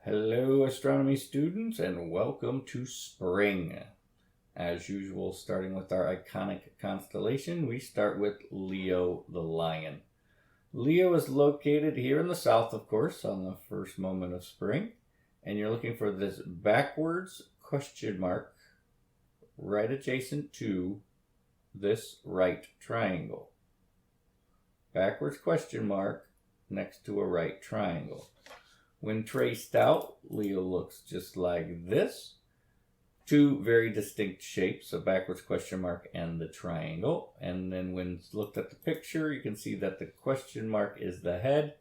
Hello, astronomy students, and welcome to spring. As usual, starting with our iconic constellation, we start with Leo the Lion. Leo is located here in the south, of course, on the first moment of spring, and you're looking for this backwards question mark right adjacent to this right triangle. Backwards question mark next to a right triangle. When traced out, Leo looks just like this. Two very distinct shapes, a backwards question mark and the triangle. And then when looked at the picture, you can see that the question mark is the head.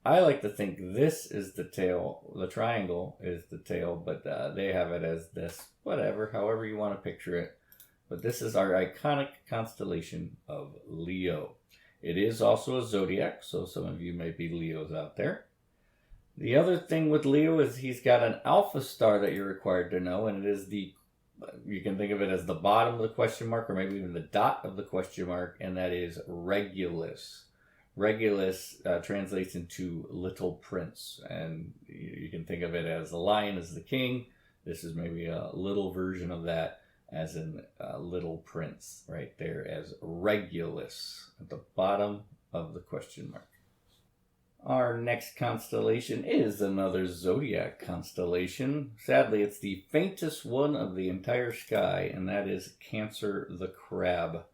I like to think this is the tail, the triangle is the tail, but they have it as this, whatever, however you want to picture it. But this is our iconic constellation of Leo. It is also a zodiac, so some of you may be Leos out there. The other thing with Leo is he's got an alpha star that you're required to know, and it is you can think of it as the bottom of the question mark, or maybe even the dot of the question mark, and that is Regulus. Regulus translates into Little Prince, and you can think of it as the lion is the king. This is maybe a little version of that, as in Little Prince, right there as Regulus at the bottom of the question mark. Our next constellation is another zodiac constellation. Sadly, it's the faintest one of the entire sky, and that is Cancer the Crab.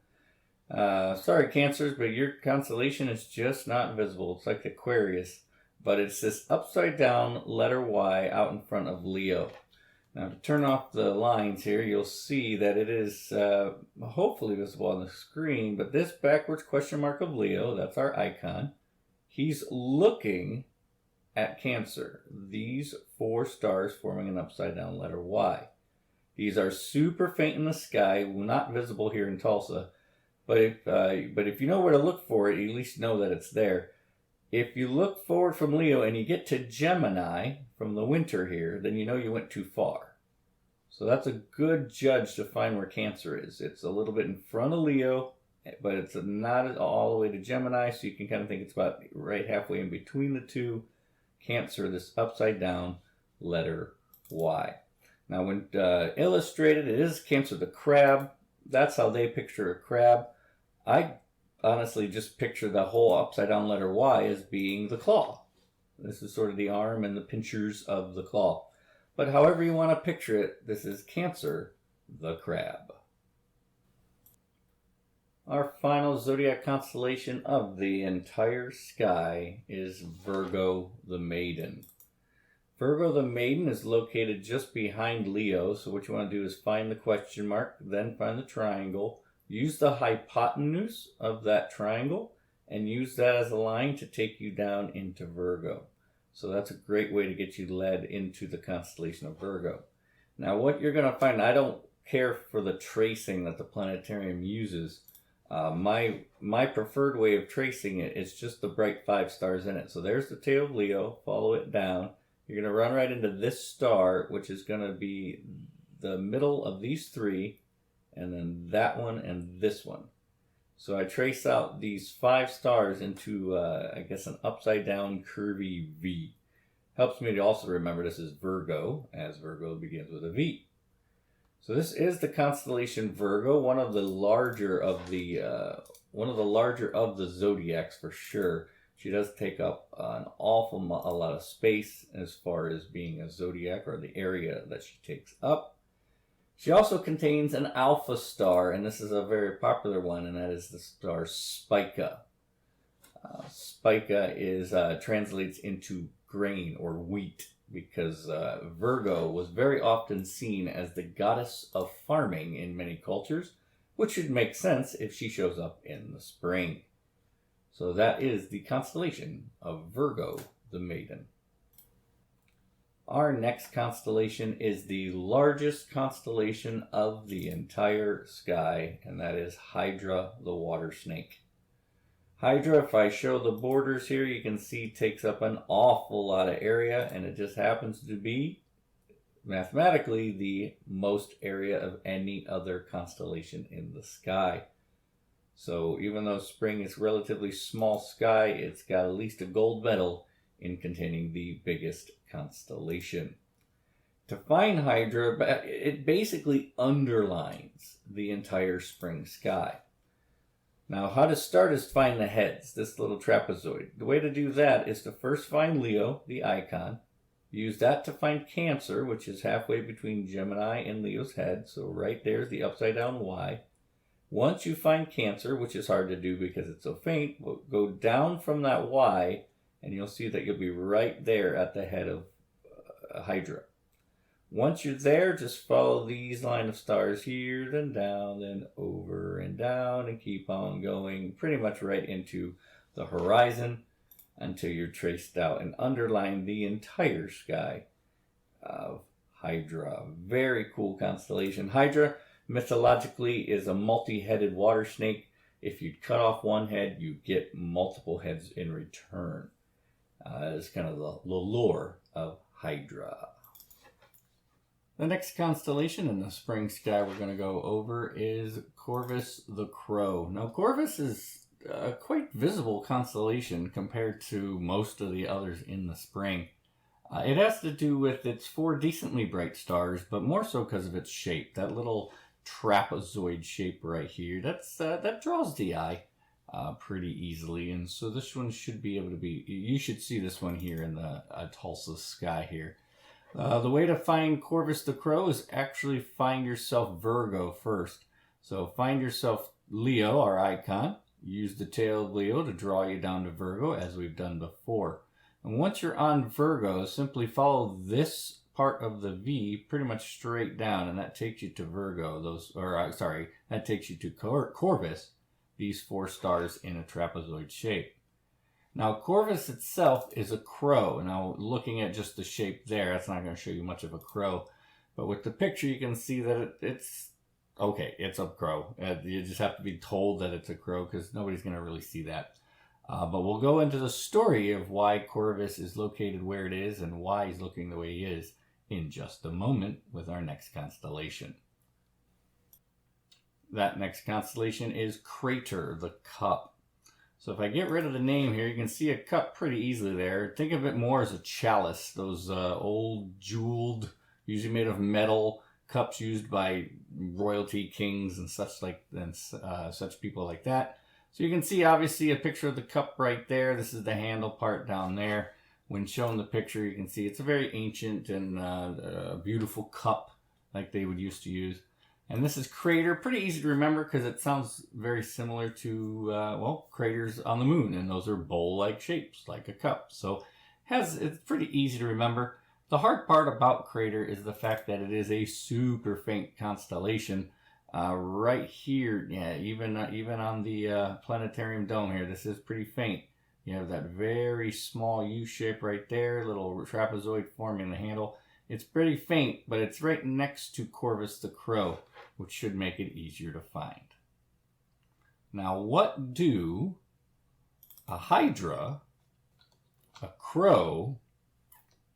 Sorry, Cancers, but your constellation is just not visible. It's like Aquarius, but it's this upside down letter Y out in front of Leo. Now, to turn off the lines here, you'll see that it is hopefully visible on the screen, but this backwards question mark of Leo, that's our icon. He's looking at Cancer, these four stars forming an upside down letter Y. These are super faint in the sky, not visible here in Tulsa, but if you know where to look for it, you at least know that it's there. If you look forward from Leo and you get to Gemini from the winter here, then you know you went too far. So that's a good judge to find where Cancer is. It's a little bit in front of Leo, but it's not all the way to Gemini, so you can kind of think it's about right halfway in between the two. Cancer, this upside down letter Y. Now, when illustrated, it is Cancer the Crab. That's how they picture a crab. I honestly just picture the whole upside down letter Y as being the claw. This is sort of the arm and the pinchers of the claw. But however you want to picture it, this is Cancer the Crab. Our final zodiac constellation of the entire sky is Virgo the Maiden. Virgo the Maiden is located just behind Leo, so what you want to do is find the question mark, then find the triangle, use the hypotenuse of that triangle, and use that as a line to take you down into Virgo. So that's a great way to get you led into the constellation of Virgo. Now what you're going to find, I don't care for the tracing that the planetarium uses. My preferred way of tracing it is just the bright 5 stars in it. So there's the tail of Leo, follow it down. You're going to run right into this star, which is going to be the middle of these 3, and then that one and this one. So I trace out these 5 stars into, I guess, an upside down curvy V. Helps me to also remember this is Virgo, as Virgo begins with a V. So this is the constellation Virgo, one of the larger of the zodiacs for sure. She does take up an awful a lot of space as far as being a zodiac, or the area that she takes up. She also contains an alpha star, and this is a very popular one, and that is the star Spica. Spica translates into grain or wheat, because Virgo was very often seen as the goddess of farming in many cultures, which should make sense if she shows up in the spring. So that is the constellation of Virgo the Maiden. Our next constellation is the largest constellation of the entire sky, and that is Hydra the water snake. Hydra, if I show the borders here, you can see takes up an awful lot of area, and it just happens to be, mathematically, the most area of any other constellation in the sky. So even though spring is relatively small sky, it's got at least a gold medal in containing the biggest constellation. To find Hydra, it basically underlines the entire spring sky. Now, how to start is find the heads, this little trapezoid. The way to do that is to first find Leo, the icon. Use that to find Cancer, which is halfway between Gemini and Leo's head. So right there's the upside down Y. Once you find Cancer, which is hard to do because it's so faint, we'll go down from that Y, and you'll see that you'll be right there at the head of Hydra. Once you're there, just follow these line of stars here, then down, then over and down, and keep on going pretty much right into the horizon until you're traced out and underline the entire sky of Hydra. Very cool constellation. Hydra, mythologically, is a multi-headed water snake. If you cut off one head, you get multiple heads in return. It's kind of the lore of Hydra. The next constellation in the spring sky we're going to go over is Corvus the Crow. Now, Corvus is a quite visible constellation compared to most of the others in the spring. It has to do with its 4 decently bright stars, but more so because of its shape. That little trapezoid shape right here, that draws the eye pretty easily. And so this one should be able to be, you should see this one here in the Tulsa sky here. The way to find Corvus the Crow is actually find yourself Virgo first. So find yourself Leo, our icon. Use the tail of Leo to draw you down to Virgo, as we've done before. And once you're on Virgo, simply follow this part of the V pretty much straight down, and that takes you to Virgo. That takes you to Corvus, these 4 stars in a trapezoid shape. Now, Corvus itself is a crow. Now, looking at just the shape there, that's not going to show you much of a crow. But with the picture, you can see that it's a crow. You just have to be told that it's a crow because nobody's going to really see that. But we'll go into the story of why Corvus is located where it is and why he's looking the way he is in just a moment with our next constellation. That next constellation is Crater, the cup. So if I get rid of the name here, you can see a cup pretty easily there. Think of it more as a chalice, those old jeweled, usually made of metal cups used by royalty, kings, and such people like that. So you can see obviously a picture of the cup right there. This is the handle part down there. When shown the picture, you can see it's a very ancient and beautiful cup like they would used to use. And this is Crater, pretty easy to remember because it sounds very similar to, craters on the moon. And those are bowl-like shapes, like a cup. So it's pretty easy to remember. The hard part about Crater is the fact that it is a super faint constellation. Right here, even on the planetarium dome here, this is pretty faint. You have that very small U shape right there, little trapezoid forming the handle. It's pretty faint, but it's right next to Corvus the Crow, which should make it easier to find. Now, what do a Hydra, a crow,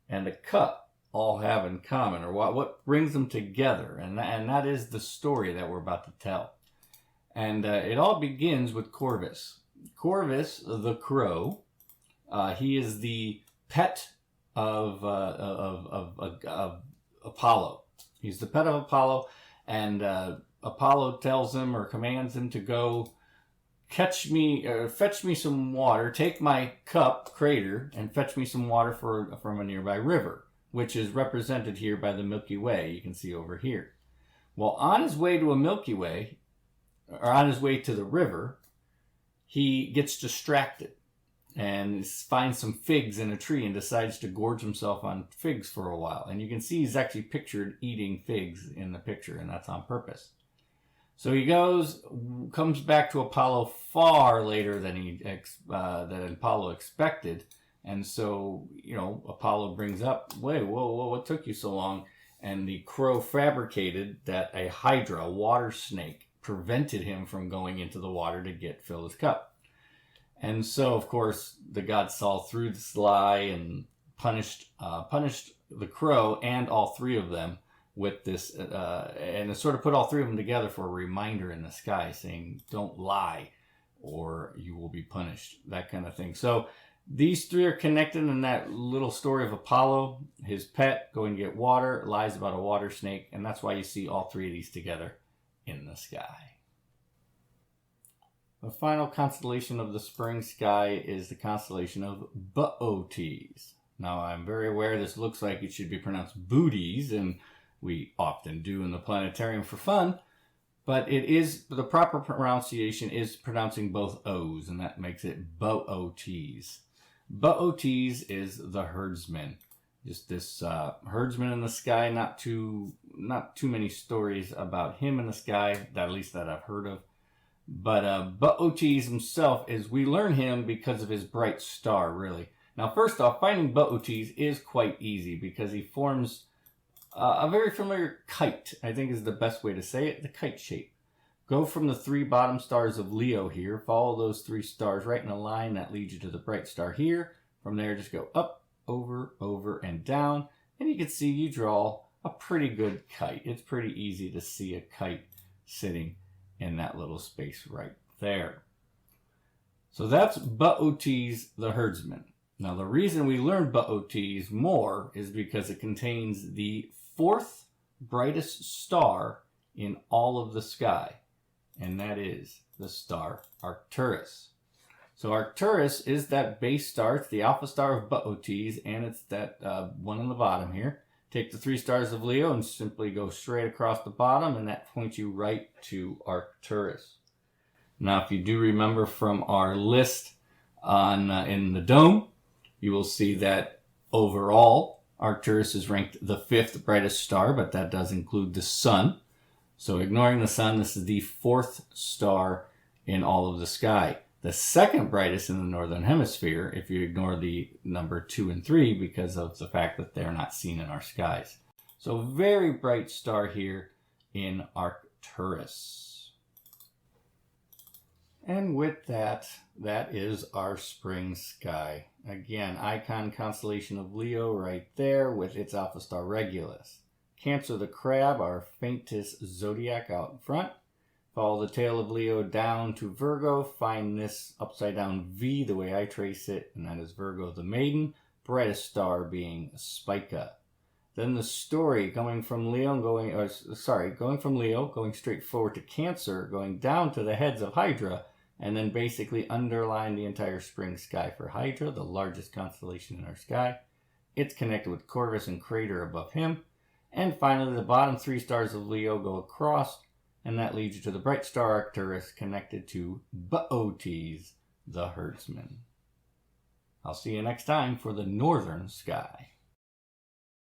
and a cup all have in common, or what brings them together? And that is the story that we're about to tell. And it all begins with Corvus. Corvus the Crow, he is the pet of Apollo. He's the pet of Apollo, and Apollo tells him or commands him to go fetch me some water. Take my cup, Crater, and fetch me some water from a nearby river, which is represented here by the Milky Way. You can see over here. Well, on his way to a Milky Way, or on his way to the river, he gets distracted and finds some figs in a tree and decides to gorge himself on figs for a while. And you can see he's actually pictured eating figs in the picture, and that's on purpose. So he comes back to Apollo far later than than Apollo expected. And so, Apollo brings up, whoa, what took you so long? And the crow fabricated that a Hydra, a water snake, prevented him from going into the water to fill his cup. And so, of course, the gods saw through this lie and punished the crow and all 3 of them with this, and it sort of put all 3 of them together for a reminder in the sky saying, don't lie or you will be punished, that kind of thing. So These three are connected in that little story of Apollo. His pet going to get water, lies about a water snake, and that's why you see all three of these together in the sky. The final constellation of the spring sky is the constellation of Boötes. Now, I'm very aware this looks like it should be pronounced booties, and we often do in the planetarium for fun, but the proper pronunciation is pronouncing both O's, and that makes it Boötes. Boötes is the herdsman. Just this herdsman in the sky. Not too many stories about him in the sky, at least that I've heard of. But Boötes himself we learn him because of his bright star, really. Now, first off, finding Boötes is quite easy because he forms a very familiar kite, I think is the best way to say it, the kite shape. Go from the three bottom stars of Leo here, follow those three stars right in a line that leads you to the bright star here. From there, just go up, over, and down, and you can see you draw a pretty good kite. It's pretty easy to see a kite sitting in that little space right there. So that's Boötes the herdsman. Now, the reason we learn Boötes more is because it contains the fourth brightest star in all of the sky, and that is the star Arcturus. So Arcturus is that base star. It's the alpha star of Boötes, and it's that one on the bottom here. Take the three stars of Leo and simply go straight across the bottom, and that points you right to Arcturus. Now, if you do remember from our list in the dome, you will see that overall, Arcturus is ranked the fifth brightest star, but that does include the sun. So ignoring the sun, this is the fourth star in all of the sky. The second brightest in the northern hemisphere, if you ignore the number 2 and 3 because of the fact that they're not seen in our skies. So very bright star here in Arcturus. And with that is our spring sky. Again, icon constellation of Leo right there with its alpha star Regulus. Cancer the crab, our faintest zodiac out in front. Follow the tail of Leo down to Virgo. Find this upside down V the way I trace it, and that is Virgo the maiden. Brightest star being Spica. Then the story going from Leo, going straight forward to Cancer, going down to the heads of Hydra, and then basically underline the entire spring sky for Hydra, the largest constellation in our sky. It's connected with Corvus and Crater above him. And finally, the bottom three stars of Leo go across, and that leads you to the bright star Arcturus connected to Boötes, the herdsman. I'll see you next time for the northern sky.